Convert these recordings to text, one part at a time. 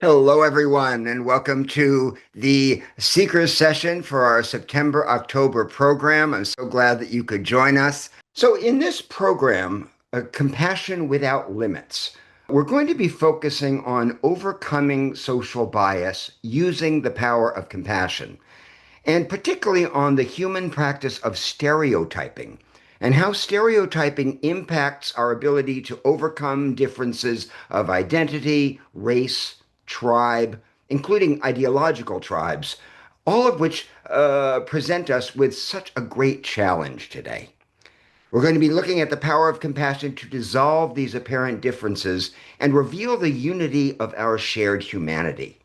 Hello, everyone, and welcome to the Seekers session for our September-October program. I'm so glad that you could join us. So in this program, Compassion Without Limits, we're going to be focusing on overcoming social bias using the power of compassion, and particularly on the human practice of stereotyping and how stereotyping impacts our ability to overcome differences of identity, race, tribe, including ideological tribes, all of which present us with such a great challenge today. We're going to be looking at the power of compassion to dissolve these apparent differences and reveal the unity of our shared humanity.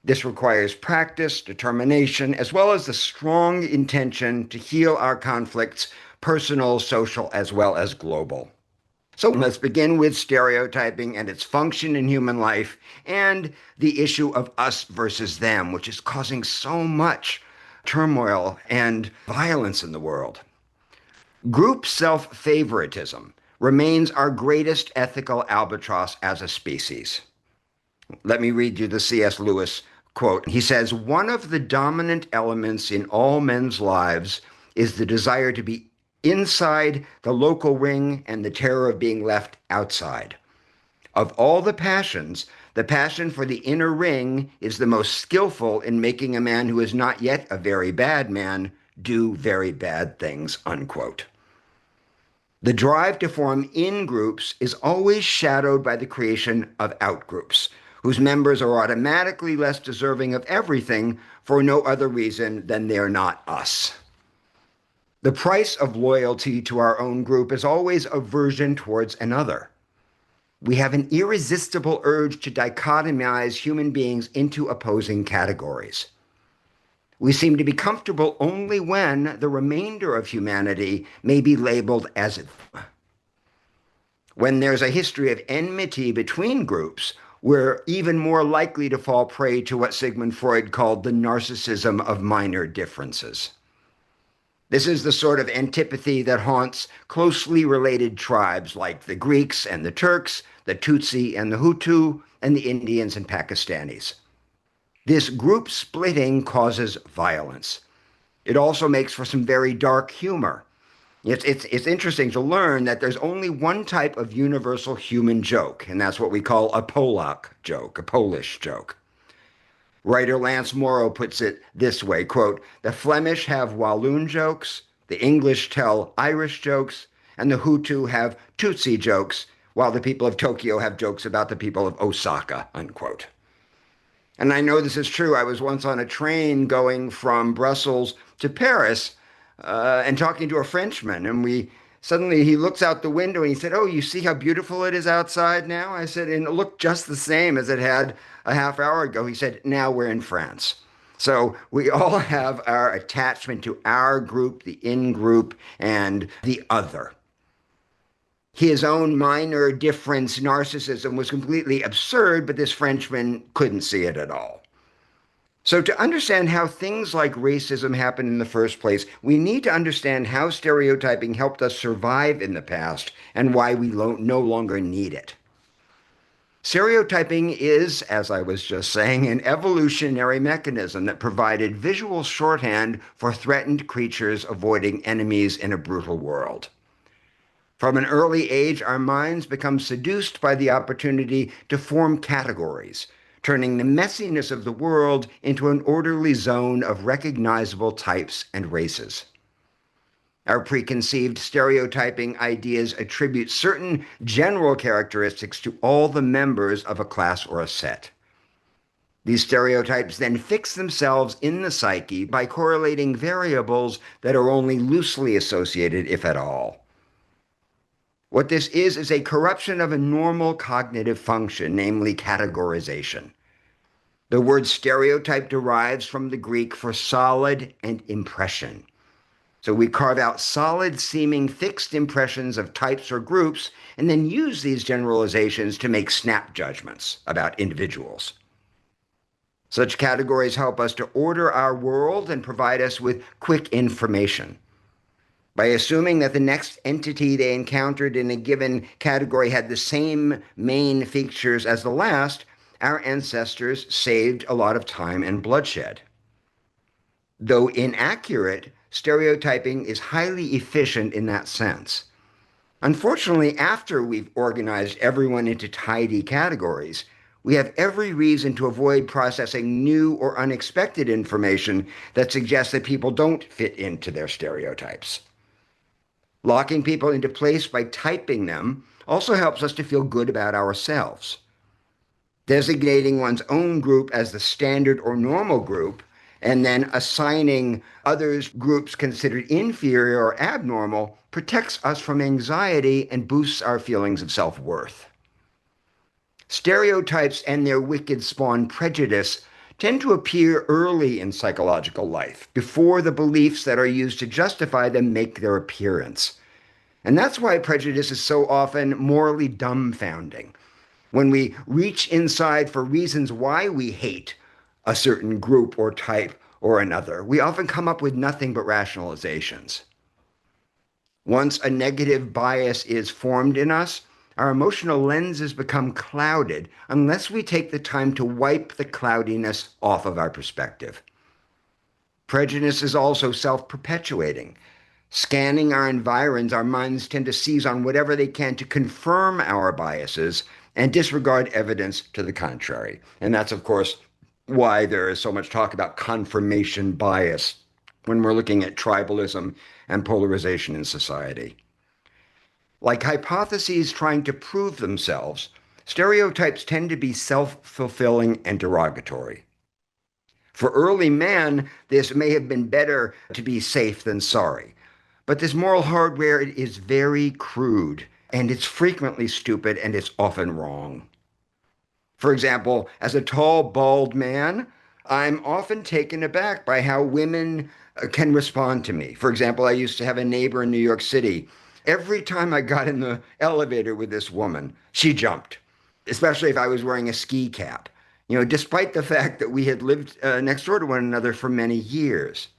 This requires practice, determination, as well as the strong intention to heal our conflicts, personal, social, as well as global. So let's begin with stereotyping and its function in human life and the issue of us versus them, which is causing so much turmoil and violence in the world. Group self-favoritism remains our greatest ethical albatross as a species. Let me read you the C.S. Lewis quote. He says, "One of the dominant elements in all men's lives is the desire to be inside the local ring and the terror of being left outside. Of all the passions, the passion for the inner ring is the most skillful in making a man who is not yet a very bad man do very bad things," unquote. The drive to form in-groups is always shadowed by the creation of out-groups, whose members are automatically less deserving of everything for no other reason than they're not us. The price of loyalty to our own group is always aversion towards another. We have an irresistible urge to dichotomize human beings into opposing categories. We seem to be comfortable only when the remainder of humanity may be labeled as them. When there's a history of enmity between groups, we're even more likely to fall prey to what Sigmund Freud called the narcissism of minor differences. This is the sort of antipathy that haunts closely related tribes like the Greeks and the Turks, the Tutsi and the Hutu, and the Indians and Pakistanis. This group splitting causes violence. It also makes for some very dark humor. It's interesting to learn that there's only one type of universal human joke, and that's what we call a Polak joke, a Polish joke. Writer Lance Morrow puts it this way, quote, "The Flemish have Walloon jokes, the English tell Irish jokes, and the Hutu have Tutsi jokes, while the people of Tokyo have jokes about the people of Osaka," unquote. And I know this is true. I was once on a train going from Brussels to Paris and talking to a Frenchman. And he looks out the window and he said, "Oh, you see how beautiful it is outside now?" I said, "And it looked just the same as it had a half hour ago." He said, "Now we're in France." So we all have our attachment to our group, the in-group, and the other. His own minor difference narcissism was completely absurd, but this Frenchman couldn't see it at all. So to understand how things like racism happened in the first place, we need to understand how stereotyping helped us survive in the past and why we no longer need it. Stereotyping is, as I was just saying, an evolutionary mechanism that provided visual shorthand for threatened creatures avoiding enemies in a brutal world. From an early age, our minds become seduced by the opportunity to form categories, turning the messiness of the world into an orderly zone of recognizable types and races. Our preconceived stereotyping ideas attribute certain general characteristics to all the members of a class or a set. These stereotypes then fix themselves in the psyche by correlating variables that are only loosely associated, if at all. What this is a corruption of a normal cognitive function, namely categorization. The word stereotype derives from the Greek for solid and impression. So we carve out solid-seeming fixed impressions of types or groups and then use these generalizations to make snap judgments about individuals. Such categories help us to order our world and provide us with quick information. By assuming that the next entity they encountered in a given category had the same main features as the last, our ancestors saved a lot of time and bloodshed. Though inaccurate, stereotyping is highly efficient in that sense. Unfortunately, after we've organized everyone into tidy categories, we have every reason to avoid processing new or unexpected information that suggests that people don't fit into their stereotypes. Locking people into place by typing them also helps us to feel good about ourselves. Designating one's own group as the standard or normal group, and then assigning others groups considered inferior or abnormal protects us from anxiety and boosts our feelings of self-worth. Stereotypes and their wicked spawn prejudice tend to appear early in psychological life, before the beliefs that are used to justify them make their appearance. And that's why prejudice is so often morally dumbfounding. When we reach inside for reasons why we hate a certain group or type or another, we often come up with nothing but rationalizations. Once a negative bias is formed in us, our emotional lenses become clouded unless we take the time to wipe the cloudiness off of our perspective. Prejudice is also self-perpetuating. Scanning our environs, our minds tend to seize on whatever they can to confirm our biases and disregard evidence to the contrary. And that's, of course, why there is so much talk about confirmation bias when we're looking at tribalism and polarization in society. Like hypotheses trying to prove themselves, stereotypes tend to be self-fulfilling and derogatory. For early man, this may have been better to be safe than sorry. But this moral hardware is very crude, and it's frequently stupid, and it's often wrong. For example, as a tall, bald man, I'm often taken aback by how women can respond to me. For example, I used to have a neighbor in New York City. Every time I got in the elevator with this woman, she jumped, especially if I was wearing a ski cap, despite the fact that we had lived next door to one another for many years.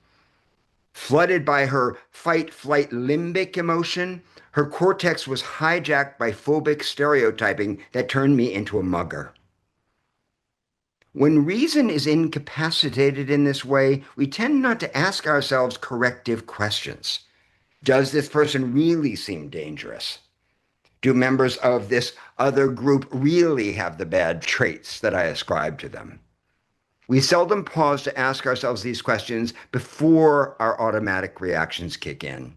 Flooded by her fight-flight limbic emotion, her cortex was hijacked by phobic stereotyping that turned me into a mugger. When reason is incapacitated in this way, we tend not to ask ourselves corrective questions. Does this person really seem dangerous? Do members of this other group really have the bad traits that I ascribe to them? We seldom pause to ask ourselves these questions before our automatic reactions kick in.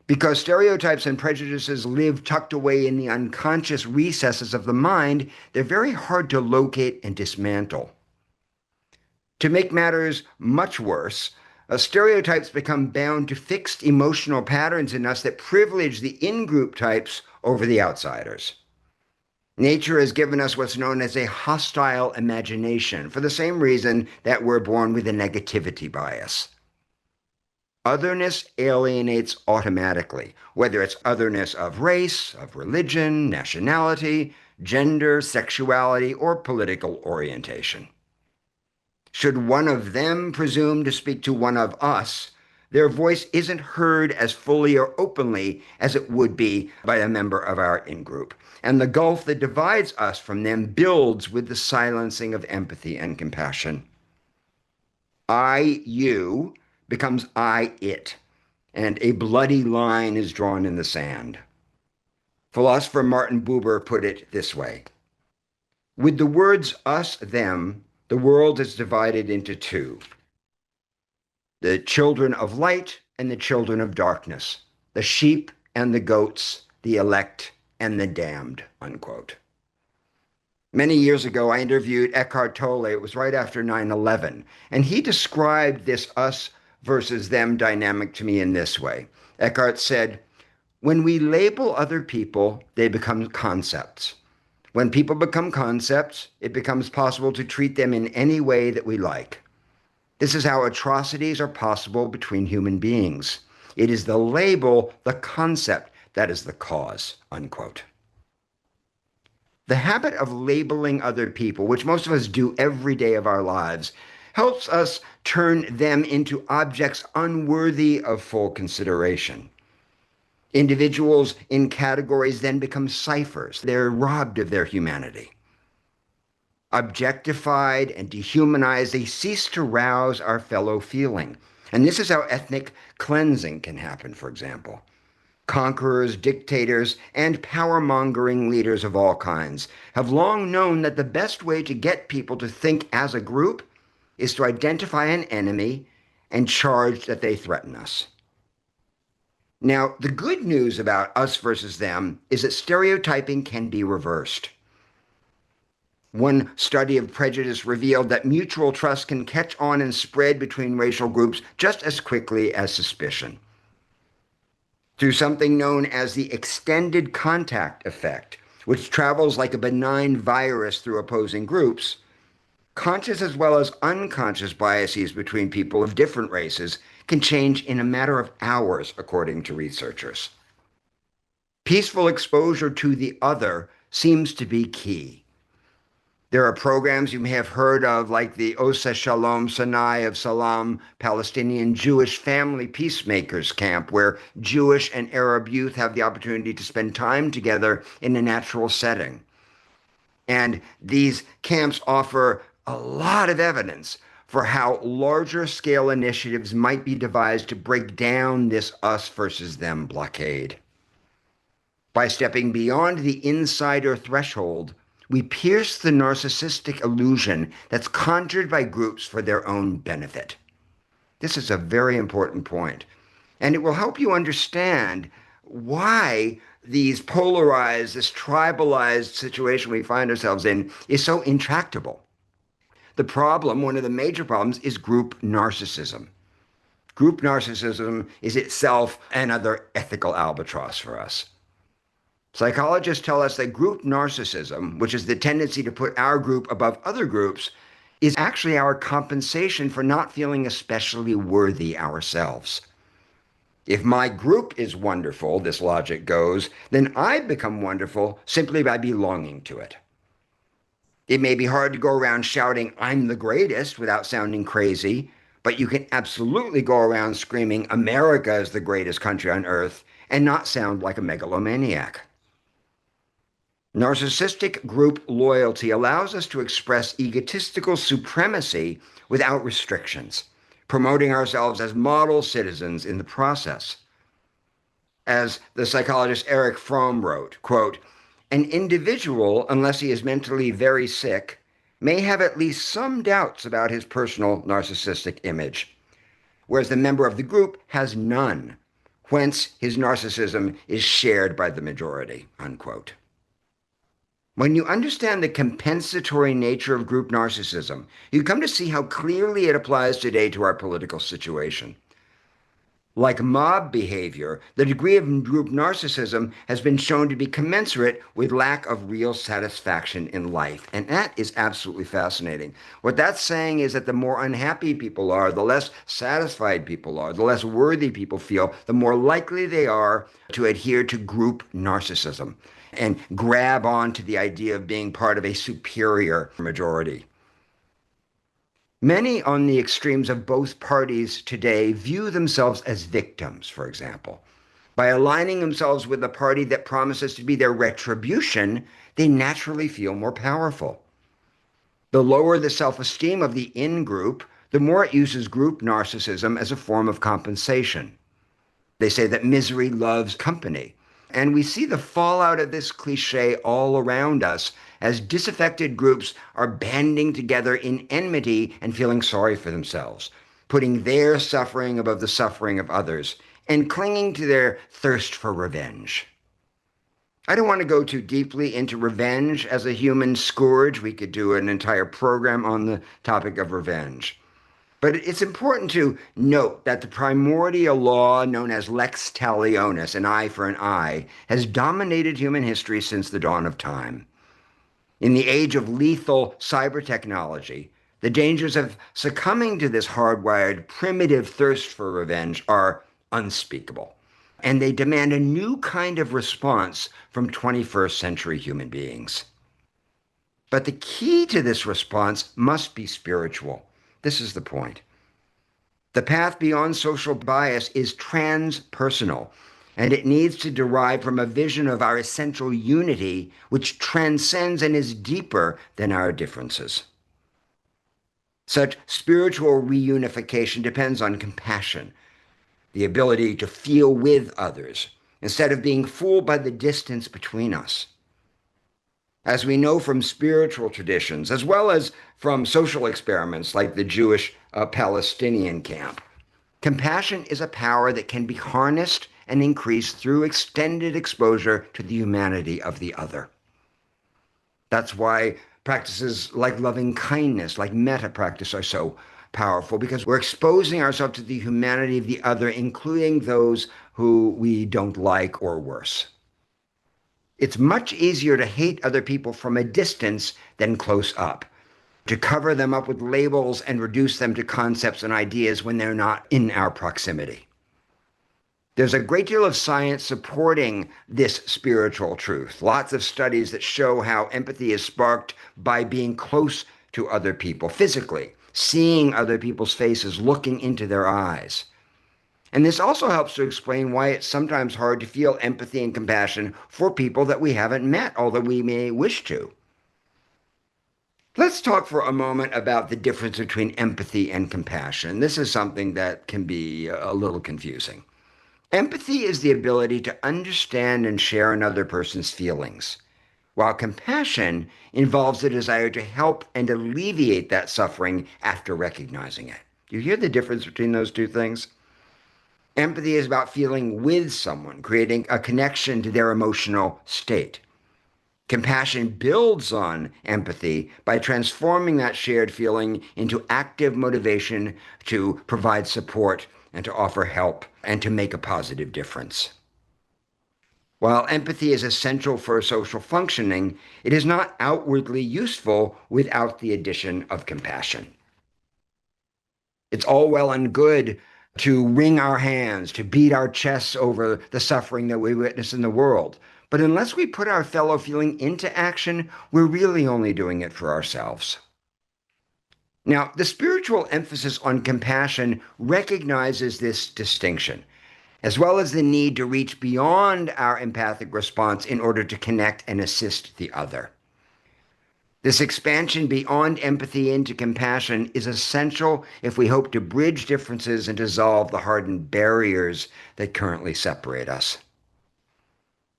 Because stereotypes and prejudices live tucked away in the unconscious recesses of the mind, they're very hard to locate and dismantle. To make matters much worse, stereotypes become bound to fixed emotional patterns in us that privilege the in-group types over the outsiders. Nature has given us what's known as a hostile imagination for the same reason that we're born with a negativity bias. Otherness alienates automatically, whether it's otherness of race, of religion, nationality, gender, sexuality, or political orientation. Should one of them presume to speak to one of us, their voice isn't heard as fully or openly as it would be by a member of our in-group. And the gulf that divides us from them builds with the silencing of empathy and compassion. I-you becomes I-it, and a bloody line is drawn in the sand. Philosopher Martin Buber put it this way: with the words us, them, the world is divided into two: the children of light and the children of darkness, the sheep and the goats, the elect and the damned, unquote. Many years ago, I interviewed Eckhart Tolle. It was right after 9/11, and he described this us versus them dynamic to me in this way. Eckhart said, when we label other people, they become concepts. When people become concepts, it becomes possible to treat them in any way that we like. This is how atrocities are possible between human beings. It is the label, the concept, that is the cause, unquote. The habit of labeling other people, which most of us do every day of our lives, helps us turn them into objects unworthy of full consideration. Individuals in categories then become ciphers. They're robbed of their humanity. Objectified and dehumanized, they cease to rouse our fellow feeling. And this is how ethnic cleansing can happen, for example. Conquerors, dictators, and power-mongering leaders of all kinds have long known that the best way to get people to think as a group is to identify an enemy and charge that they threaten us. Now, the good news about us versus them is that stereotyping can be reversed. One study of prejudice revealed that mutual trust can catch on and spread between racial groups just as quickly as suspicion. Through something known as the extended contact effect, which travels like a benign virus through opposing groups, conscious as well as unconscious biases between people of different races can change in a matter of hours, according to researchers. Peaceful exposure to the other seems to be key. There are programs you may have heard of, like the Osa Shalom Sinai of Salam Palestinian Jewish Family Peacemakers Camp, where Jewish and Arab youth have the opportunity to spend time together in a natural setting. And these camps offer a lot of evidence for how larger scale initiatives might be devised to break down this us versus them blockade. By stepping beyond the insider threshold, we pierce the narcissistic illusion that's conjured by groups for their own benefit. This is a very important point, and it will help you understand why these polarized, this tribalized situation we find ourselves in is so intractable. The problem, one of the major problems, is group narcissism. Group narcissism is itself another ethical albatross for us. Psychologists tell us that group narcissism, which is the tendency to put our group above other groups, is actually our compensation for not feeling especially worthy ourselves. If my group is wonderful, this logic goes, then I become wonderful simply by belonging to it. It may be hard to go around shouting, "I'm the greatest," without sounding crazy, but you can absolutely go around screaming, "America is the greatest country on earth," and not sound like a megalomaniac. Narcissistic group loyalty allows us to express egotistical supremacy without restrictions, promoting ourselves as model citizens in the process. As the psychologist Erich Fromm wrote, quote, "An individual, unless he is mentally very sick, may have at least some doubts about his personal narcissistic image, whereas the member of the group has none, whence his narcissism is shared by the majority," unquote. When you understand the compensatory nature of group narcissism, you come to see how clearly it applies today to our political situation. Like mob behavior, the degree of group narcissism has been shown to be commensurate with lack of real satisfaction in life. And that is absolutely fascinating. What that's saying is that the more unhappy people are, the less satisfied people are, the less worthy people feel, the more likely they are to adhere to group narcissism and grab onto the idea of being part of a superior majority. Many on the extremes of both parties today view themselves as victims, for example. By aligning themselves with a party that promises to be their retribution, they naturally feel more powerful. The lower the self-esteem of the in-group, the more it uses group narcissism as a form of compensation. They say that misery loves company. And we see the fallout of this cliche all around us as disaffected groups are banding together in enmity and feeling sorry for themselves, putting their suffering above the suffering of others, and clinging to their thirst for revenge. I don't want to go too deeply into revenge as a human scourge. We could do an entire program on the topic of revenge. But it's important to note that the primordial law known as lex talionis, an eye for an eye, has dominated human history since the dawn of time. In the age of lethal cyber technology, the dangers of succumbing to this hardwired, primitive thirst for revenge are unspeakable, and they demand a new kind of response from 21st century human beings. But the key to this response must be spiritual. This is the point. The path beyond social bias is transpersonal. and it needs to derive from a vision of our essential unity, which transcends and is deeper than our differences. Such spiritual reunification depends on compassion, the ability to feel with others, instead of being fooled by the distance between us. As we know from spiritual traditions, as well as from social experiments like the Jewish Palestinian camp, compassion is a power that can be harnessed and increased through extended exposure to the humanity of the other. That's why practices like loving kindness, like metta practice, are so powerful, because we're exposing ourselves to the humanity of the other, including those who we don't like or worse. It's much easier to hate other people from a distance than close up, to cover them up with labels and reduce them to concepts and ideas when they're not in our proximity. There's a great deal of science supporting this spiritual truth. Lots of studies that show how empathy is sparked by being close to other people physically, seeing other people's faces, looking into their eyes. And this also helps to explain why it's sometimes hard to feel empathy and compassion for people that we haven't met, although we may wish to. Let's talk for a moment about the difference between empathy and compassion. This is something that can be a little confusing. Empathy is the ability to understand and share another person's feelings, while compassion involves the desire to help and alleviate that suffering after recognizing it. Do you hear the difference between those two things? Empathy is about feeling with someone, creating a connection to their emotional state. Compassion builds on empathy by transforming that shared feeling into active motivation to provide support and to offer help and to make a positive difference. While empathy is essential for social functioning, it is not outwardly useful without the addition of compassion. It's all well and good to wring our hands, to beat our chests over the suffering that we witness in the world. But unless we put our fellow feeling into action, we're really only doing it for ourselves. Now, the spiritual emphasis on compassion recognizes this distinction, as well as the need to reach beyond our empathic response in order to connect and assist the other. This expansion beyond empathy into compassion is essential if we hope to bridge differences and dissolve the hardened barriers that currently separate us.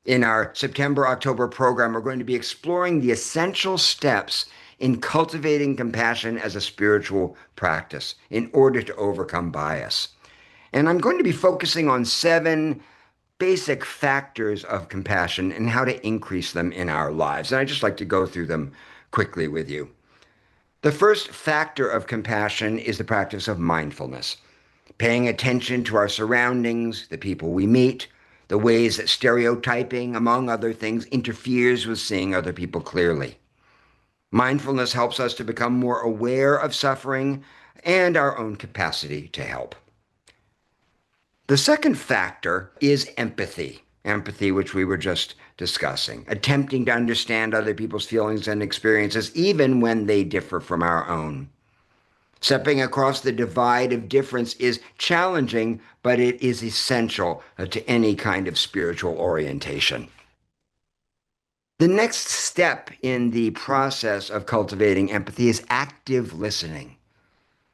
In our September-October program, we're going to be exploring the essential steps in cultivating compassion as a spiritual practice in order to overcome bias. And I'm going to be focusing on 7 basic factors of compassion and how to increase them in our lives. And I'd just like to go through them quickly with you. The first factor of compassion is the practice of mindfulness, paying attention to our surroundings, the people we meet, the ways that stereotyping, among other things, interferes with seeing other people clearly. Mindfulness helps us to become more aware of suffering and our own capacity to help. The second factor is empathy, which we were just discussing, attempting to understand other people's feelings and experiences, even when they differ from our own. Stepping across the divide of difference is challenging, but it is essential to any kind of spiritual orientation. The next step in the process of cultivating empathy is active listening.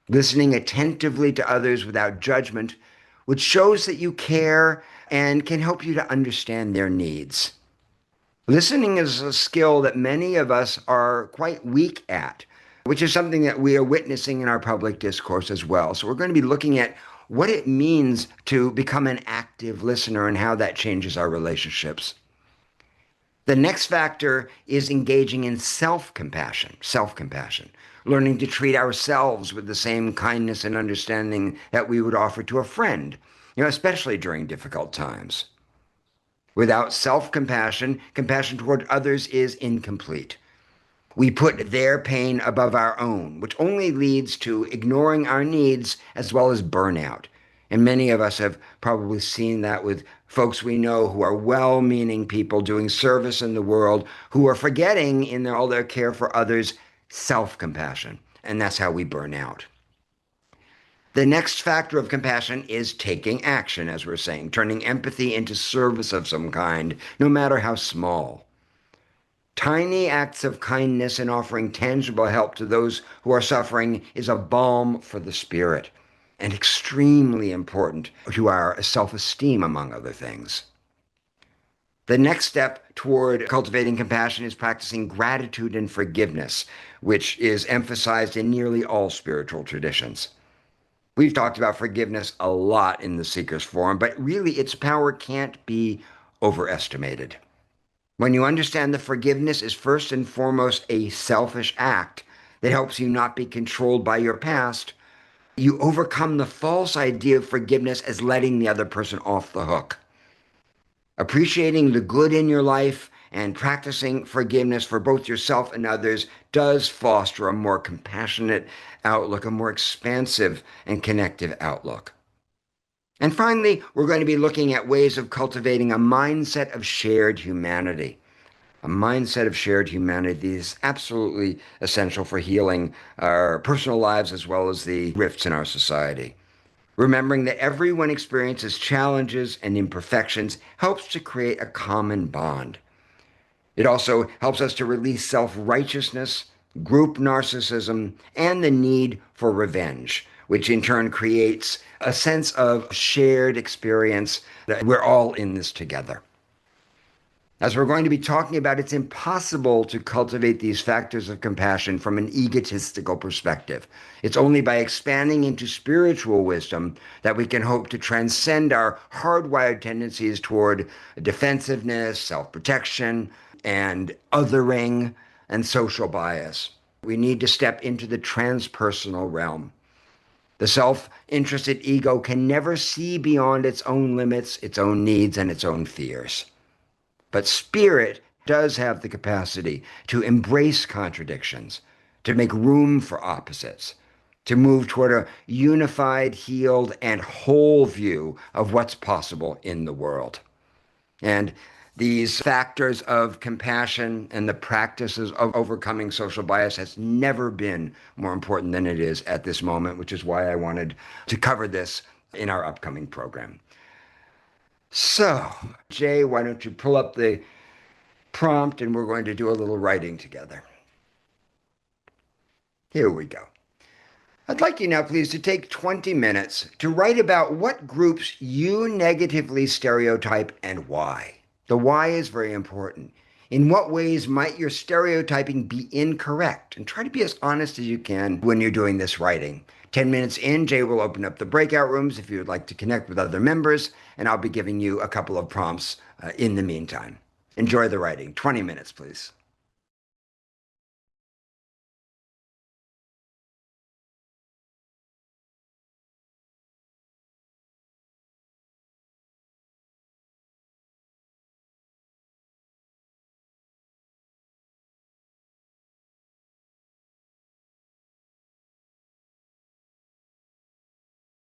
Listening attentively to others without judgment, which shows that you care and can help you to understand their needs. Listening is a skill that many of us are quite weak at, which is something that we are witnessing in our public discourse as well. So we're going to be looking at what it means to become an active listener and how that changes our relationships. The next factor is engaging in self-compassion, learning to treat ourselves with the same kindness and understanding that we would offer to a friend, especially during difficult times. Without self-compassion, compassion toward others is incomplete. We put their pain above our own, which only leads to ignoring our needs as well as burnout. And many of us have probably seen that with folks we know who are well-meaning people doing service in the world, who are forgetting in all their care for others self-compassion. And that's how we burn out. The next factor of compassion is taking action, as we're saying, turning empathy into service of some kind, no matter how small. Tiny acts of kindness and offering tangible help to those who are suffering is a balm for the spirit and extremely important to our self-esteem, among other things. The next step toward cultivating compassion is practicing gratitude and forgiveness, which is emphasized in nearly all spiritual traditions. We've talked about forgiveness a lot in the Seeker's Forum, but really its power can't be overestimated. When you understand that forgiveness is first and foremost a selfish act that helps you not be controlled by your past, you overcome the false idea of forgiveness as letting the other person off the hook. Appreciating the good in your life and practicing forgiveness for both yourself and others does foster a more compassionate outlook, a more expansive and connective outlook. And finally, we're going to be looking at ways of cultivating a mindset of shared humanity. A mindset of shared humanity is absolutely essential for healing our personal lives as well as the rifts in our society. Remembering that everyone experiences challenges and imperfections helps to create a common bond. It also helps us to release self-righteousness, group narcissism, and the need for revenge, which in turn creates a sense of shared experience that we're all in this together. As we're going to be talking about, it's impossible to cultivate these factors of compassion from an egotistical perspective. It's only by expanding into spiritual wisdom that we can hope to transcend our hardwired tendencies toward defensiveness, self-protection, and othering and social bias. We need to step into the transpersonal realm. The self-interested ego can never see beyond its own limits, its own needs, and its own fears. But spirit does have the capacity to embrace contradictions, to make room for opposites, to move toward a unified, healed, and whole view of what's possible in the world. And these factors of compassion and the practices of overcoming social bias has never been more important than it is at this moment, which is why I wanted to cover this in our upcoming program. So, Jay, why don't you pull up the prompt and we're going to do a little writing together. Here we go. I'd like you now, please, to take 20 minutes to write about what groups you negatively stereotype and why. The why is very important. In what ways might your stereotyping be incorrect? And try to be as honest as you can when you're doing this writing. 10 minutes in, Jay will open up the breakout rooms if you would like to connect with other members, and I'll be giving you a couple of prompts in the meantime. Enjoy the writing. 20 minutes, please.